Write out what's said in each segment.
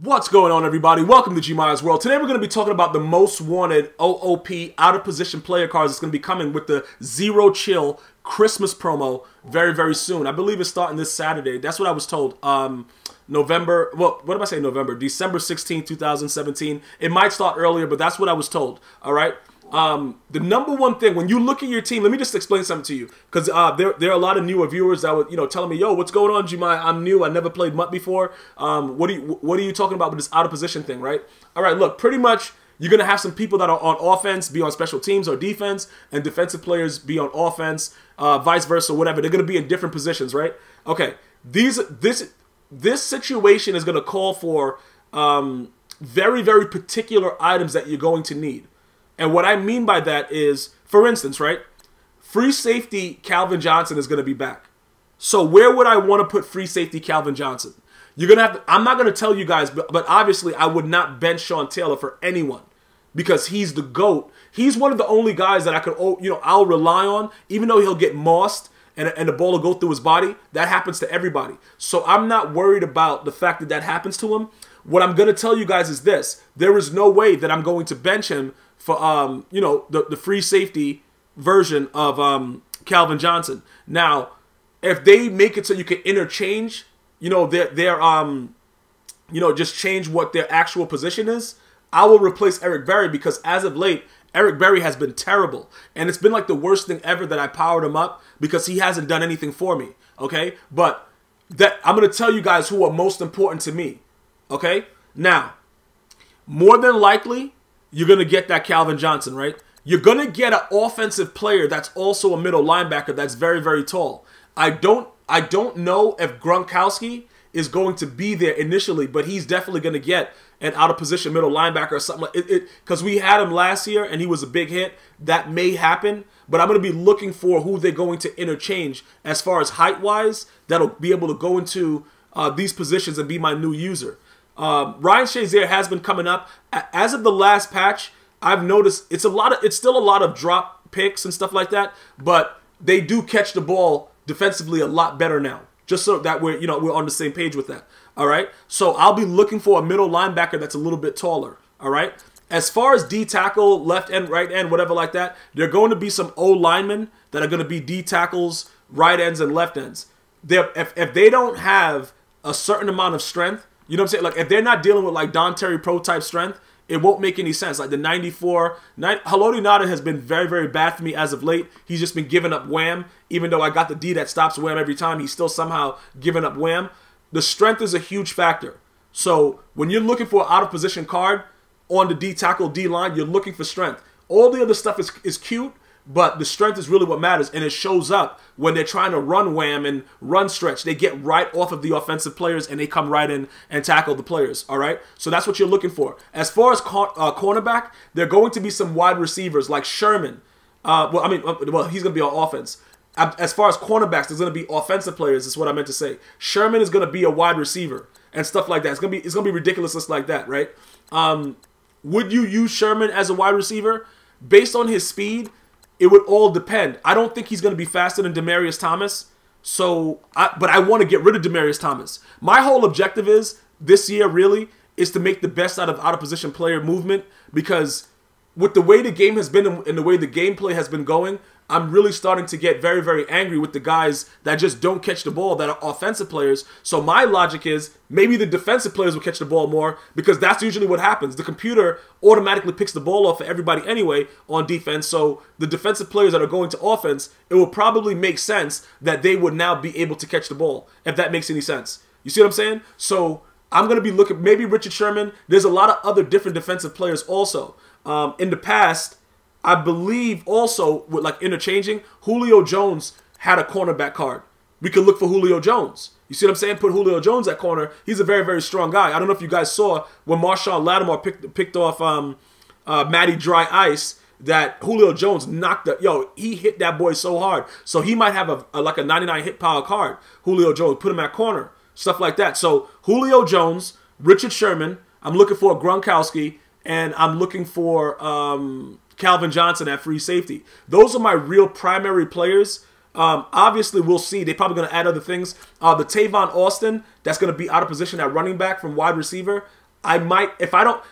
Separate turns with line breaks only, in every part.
What's going on, everybody? Welcome to GmiasWorld. Today we're going to be talking about the most wanted OOP out of position player cards that's going to be coming with the Zero Chill Christmas promo very, very soon. I believe it's starting this Saturday. That's what I was told. November, well, what did I say November? December 16, 2017. It might start earlier, but that's what I was told. All right. The number one thing when you look at your team, let me just explain something to you, because there are a lot of newer viewers that would telling me, yo, what's going on, Gmi? I'm new. I never played MUT before. What are you talking about with this out of position thing, right? All right, look, pretty much you're gonna have some people that are on offense be on special teams or defense, and defensive players be on offense, vice versa, whatever. They're gonna be in different positions, right? Okay, this situation is gonna call for very, very particular items that you're going to need. And what I mean by that is, for instance, right, free safety Calvin Johnson is going to be back. So where would I want to put free safety Calvin Johnson? You're going to have to, I'm not going to tell you guys, but obviously I would not bench Sean Taylor for anyone because he's the GOAT. He's one of the only guys that I could, I'll rely on, even though he'll get mossed and the ball will go through his body. That happens to everybody. So I'm not worried about the fact that that happens to him. What I'm going to tell you guys is this. There is no way that I'm going to bench him for the free safety version of Calvin Johnson. Now, if they make it so you can interchange, just change what their actual position is, I will replace Eric Berry, because as of late, Eric Berry has been terrible. And it's been like the worst thing ever that I powered him up because he hasn't done anything for me. Okay? But I'm going to tell you guys who are most important to me. Okay? Now, more than likely, you're going to get that Calvin Johnson, right? You're going to get an offensive player that's also a middle linebacker that's very, very tall. I don't know if Gronkowski is going to be there initially, but he's definitely going to get an out-of-position middle linebacker or something like it. Because we had him last year, and he was a big hit. That may happen, but I'm going to be looking for who they're going to interchange as far as height-wise that'll be able to go into these positions and be my new user. Ryan Shazier has been coming up. As of the last patch, I've noticed it's still a lot of drop picks and stuff like that, but they do catch the ball defensively a lot better now. Just so that we're on the same page with that. All right. So I'll be looking for a middle linebacker that's a little bit taller. All right. As far as D tackle, left end, right end, whatever like that, there are going to be some O linemen that are going to be D tackles, right ends, and left ends. If they don't have a certain amount of strength, you know what I'm saying? Like, if they're not dealing with, like, Don Terry Pro type strength, it won't make any sense. Like, the 94... Haloti Nada has been very, very bad for me as of late. He's just been giving up wham. Even though I got the D that stops wham every time, he's still somehow giving up wham. The strength is a huge factor. So, when you're looking for an out-of-position card on the D tackle, D line, you're looking for strength. All the other stuff is cute, but the strength is really what matters, and it shows up when they're trying to run wham and run stretch. They get right off of the offensive players, and they come right in and tackle the players, all right? So that's what you're looking for. As far as cornerback, there are going to be some wide receivers like Sherman. He's going to be on offense. As far as cornerbacks, there's going to be offensive players, is what I meant to say. Sherman is going to be a wide receiver and stuff like that. It's going to be ridiculous just like that, right? Would you use Sherman as a wide receiver? Based on his speed, it would all depend. I don't think he's going to be faster than Demaryius Thomas. But I want to get rid of Demaryius Thomas. My whole objective this year really is to make the best out of position player movement, because with the way the game has been and the way the gameplay has been going, I'm really starting to get very, very angry with the guys that just don't catch the ball, that are offensive players. So my logic is maybe the defensive players will catch the ball more, because that's usually what happens. The computer automatically picks the ball off for everybody anyway on defense. So the defensive players that are going to offense, it will probably make sense that they would now be able to catch the ball, if that makes any sense. You see what I'm saying? So I'm going to be looking, maybe Richard Sherman. There's a lot of other different defensive players also. In the past, I believe also with like interchanging, Julio Jones had a cornerback card. We could look for Julio Jones. You see what I'm saying? Put Julio Jones at corner. He's a very, very strong guy. I don't know if you guys saw when Marshawn Lattimore picked off Matty Dry Ice, that Julio Jones knocked he hit that boy so hard. So he might have like a 99 hit power card. Julio Jones, put him at corner. Stuff like that. So Julio Jones, Richard Sherman, I'm looking for Gronkowski, and I'm looking for Calvin Johnson at free safety. Those are my real primary players. Obviously, we'll see. They're probably going to add other things. The Tavon Austin, that's going to be out of position at running back from wide receiver. I might, if I don't,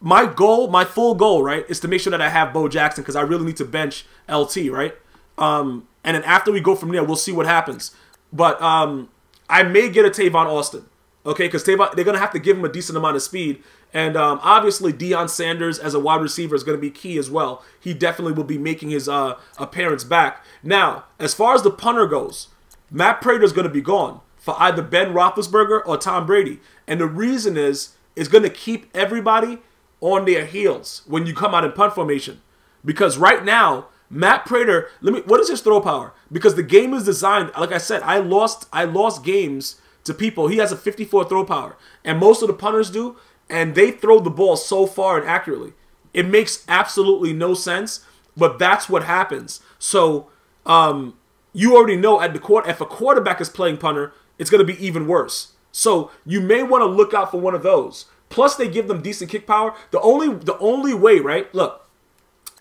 my goal, my full goal, right, is to make sure that I have Bo Jackson because I really need to bench LT, right? And then after we go from there, we'll see what happens. But I may get a Tavon Austin, okay? Because Tavon, they're going to have to give him a decent amount of speed. And obviously, Deion Sanders as a wide receiver is going to be key as well. He definitely will be making his appearance back. Now, as far as the punter goes, Matt Prater is going to be gone for either Ben Roethlisberger or Tom Brady. And the reason is, it's going to keep everybody on their heels when you come out in punt formation. Because right now, Matt Prater, what is his throw power? Because the game is designed, like I said, I lost games to people. He has a 54 throw power. And most of the punters do. And they throw the ball so far and accurately. It makes absolutely no sense, but that's what happens. So you already know at the if a quarterback is playing punter, it's going to be even worse. So you may want to look out for one of those. Plus, they give them decent kick power. The only way, right? Look,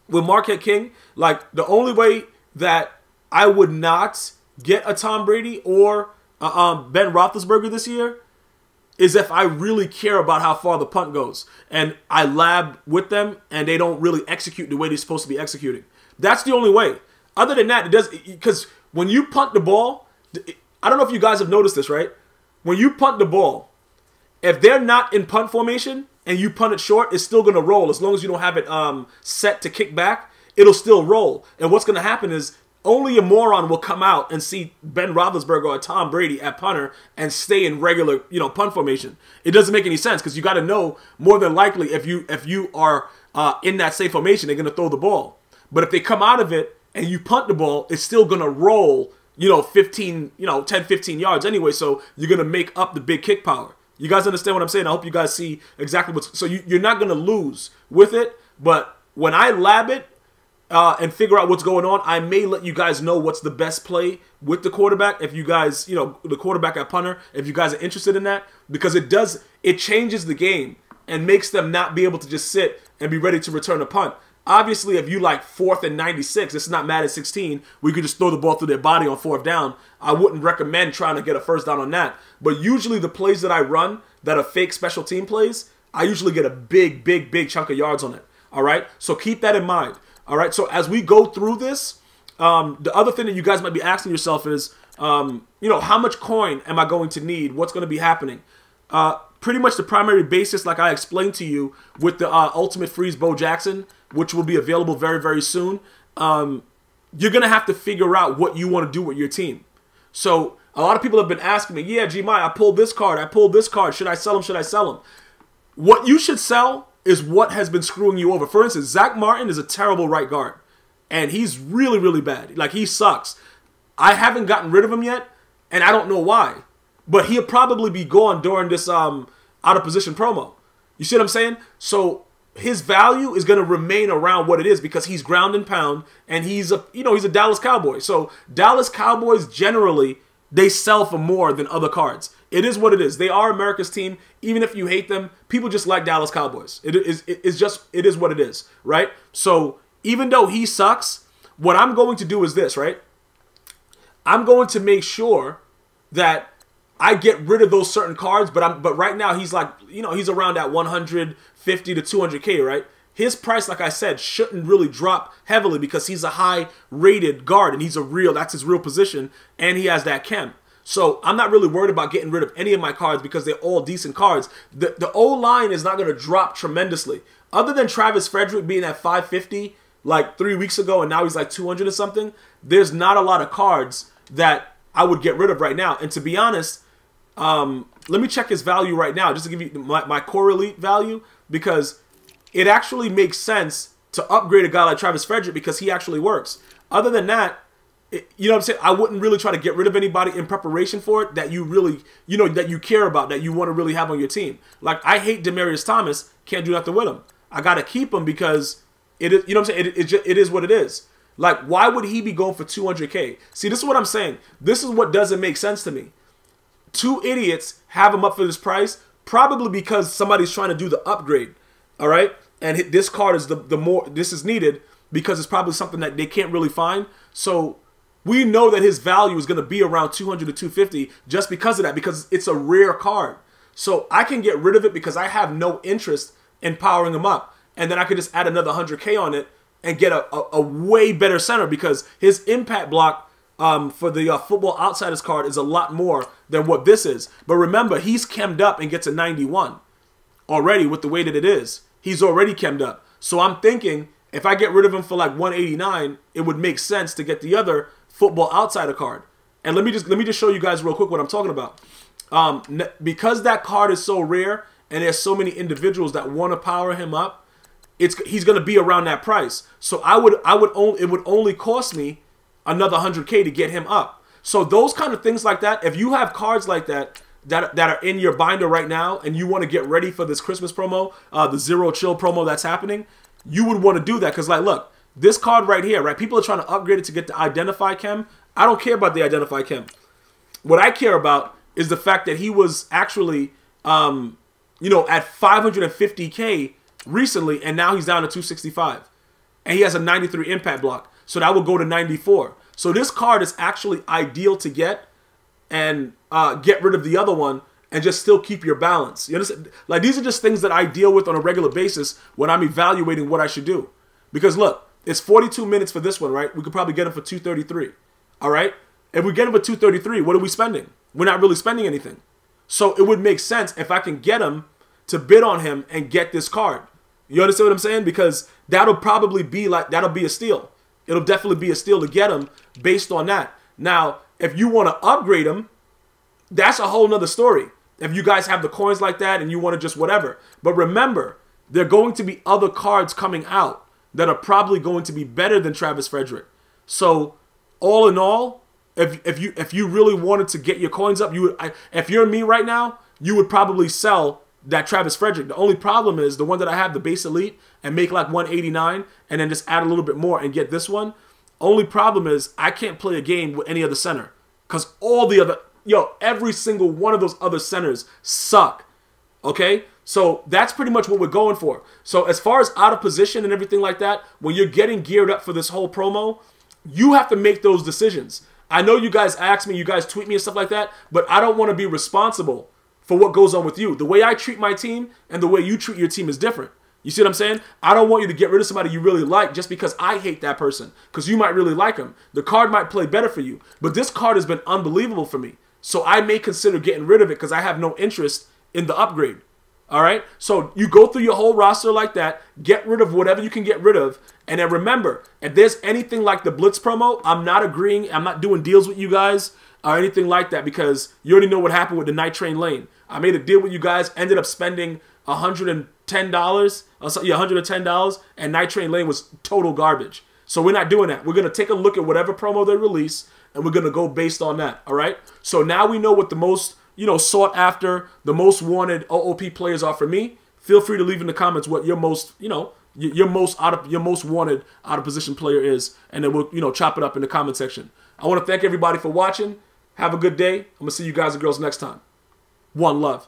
with Marquette King, like the only way that I would not get a Tom Brady or Ben Roethlisberger this year is if I really care about how far the punt goes and I lab with them and they don't really execute the way they're supposed to be executing. That's the only way. Other than that, it does, because when you punt the ball, I don't know if you guys have noticed this, right? When you punt the ball, if they're not in punt formation and you punt it short, it's still going to roll. As long as you don't have it set to kick back, it'll still roll. And what's going to happen is only a moron will come out and see Ben Roethlisberger or Tom Brady at punter and stay in regular, punt formation. It doesn't make any sense because you got to know more than likely if you are in that safe formation, they're going to throw the ball. But if they come out of it and you punt the ball, it's still going to roll, 10, 15 yards anyway. So you're going to make up the big kick power. You guys understand what I'm saying? I hope you guys see exactly what's... So you're not going to lose with it, but when I lab it, and figure out what's going on, I may let you guys know what's the best play with the quarterback. If you guys, the quarterback at punter, if you guys are interested in that, because it changes the game and makes them not be able to just sit and be ready to return a punt. Obviously, if you like 4th and 96, it's not Madden 16, where you can just throw the ball through their body on 4th down. I wouldn't recommend trying to get a first down on that. But usually the plays that I run that are fake special team plays, I usually get a big, big, big chunk of yards on it. All right? So keep that in mind. All right, so as we go through this, the other thing that you guys might be asking yourself is, how much coin am I going to need? What's going to be happening? Pretty much the primary basis, like I explained to you, with the Ultimate Freeze Bo Jackson, which will be available very, very soon, you're going to have to figure out what you want to do with your team. So a lot of people have been asking me, yeah, Gmi, I pulled this card. Should I sell him? Should I sell him? What you should sell is what has been screwing you over. For instance, Zach Martin is a terrible right guard. And he's really, really bad. Like, he sucks. I haven't gotten rid of him yet, and I don't know why. But he'll probably be gone during this out-of-position promo. You see what I'm saying? So his value is going to remain around what it is because he's ground and pound, and he's a Dallas Cowboy. So Dallas Cowboys generally, they sell for more than other cards. It is what it is. They are America's team. Even if you hate them, people just like Dallas Cowboys. It is what it is, right? So even though he sucks, what I'm going to do is this, right? I'm going to make sure that I get rid of those certain cards, but right now he's like, he's around that 150 to 200K, right? His price, like I said, shouldn't really drop heavily because he's a high-rated guard and that's his real position, and he has that chem. So I'm not really worried about getting rid of any of my cards because they're all decent cards. The O-line is not going to drop tremendously. Other than Travis Frederick being at 550 like 3 weeks ago and now he's like 200 or something, there's not a lot of cards that I would get rid of right now. And to be honest, let me check his value right now just to give you my core elite value, because it actually makes sense to upgrade a guy like Travis Frederick because he actually works. Other than that, you know what I'm saying? I wouldn't really try to get rid of anybody in preparation for it that you really, that you care about, that you want to really have on your team. Like, I hate Demaryius Thomas, can't do nothing with him. I got to keep him because it is, what I'm saying? It is what it is. Like, why would he be going for 200K? See, this is what I'm saying. This is what doesn't make sense to me. Two idiots have him up for this price, probably because somebody's trying to do the upgrade, all right? And this card is this is needed because it's probably something that they can't really find. So we know that his value is going to be around 200 to 250 just because of that, because it's a rare card. So I can get rid of it because I have no interest in powering him up. And then I could just add another 100K on it and get a way better center because his impact block for the Football Outsiders card is a lot more than what this is. But remember, he's chemmed up and gets a 91 already with the way that it is. He's already chemmed up. So I'm thinking if I get rid of him for like 189, it would make sense to get the other Football Outsider card. And let me just show you guys real quick what I'm talking about. Because that card is so rare and there's so many individuals that want to power him up, he's going to be around that price. So it would only cost me another 100K to get him up. So those kind of things like that, if you have cards like that are in your binder right now and you want to get ready for this Christmas promo, the Zero Chill promo that's happening, you would want to do that because, like, look, this card right here, right? People are trying to upgrade it to get the Identify Chem. I don't care about the Identify Chem. What I care about is the fact that he was actually, you know, at 550K recently, and now he's down to 265. And he has a 93 impact block. So that will go to 94. So this card is actually ideal to get and get rid of the other one and just still keep your balance. You understand? Like, these are just things that I deal with on a regular basis when I'm evaluating what I should do. Because look, it's 42 minutes for this one, right? We could probably get him for 233. All right? If we get him for 233, what are we spending? We're not really spending anything. So it would make sense if I can get him to bid on him and get this card. You understand what I'm saying? Because that'll probably be like, that'll be a steal. It'll definitely be a steal to get him based on that. Now, if you want to upgrade him, that's a whole nother story. If you guys have the coins like that and you want to just whatever. But remember, there are going to be other cards coming out that are probably going to be better than Travis Frederick. So all in all, if you really wanted to get your coins up, if you're me right now, you would probably sell that Travis Frederick. The only problem is the one that I have, the base elite, and make like 189 and then just add a little bit more and get this one. Only problem is I can't play a game with any other center because all the other, every single one of those other centers suck. Okay? So that's pretty much what we're going for. So as far as out of position and everything like that, when you're getting geared up for this whole promo, you have to make those decisions. I know you guys ask me, you guys tweet me and stuff like that, but I don't want to be responsible for what goes on with you. The way I treat my team and the way you treat your team is different. You see what I'm saying? I don't want you to get rid of somebody you really like just because I hate that person, because you might really like him. The card might play better for you, but this card has been unbelievable for me. So I may consider getting rid of it because I have no interest in the upgrade. All right? So you go through your whole roster like that, get rid of whatever you can get rid of, and then remember, if there's anything like the Blitz promo, I'm not agreeing, I'm not doing deals with you guys or anything like that because you already know what happened with the Night Train Lane. I made a deal with you guys, ended up spending $110, $110, and Night Train Lane was total garbage. So we're not doing that. We're going to take a look at whatever promo they release, and we're going to go based on that, all right? So now we know what the most, sought after, the most wanted OOP players are for me. Feel free to leave in the comments what your most, your most wanted out of position player is, and then we'll, chop it up in the comment section. I want to thank everybody for watching. Have a good day. I'm going to see you guys and girls next time. One love.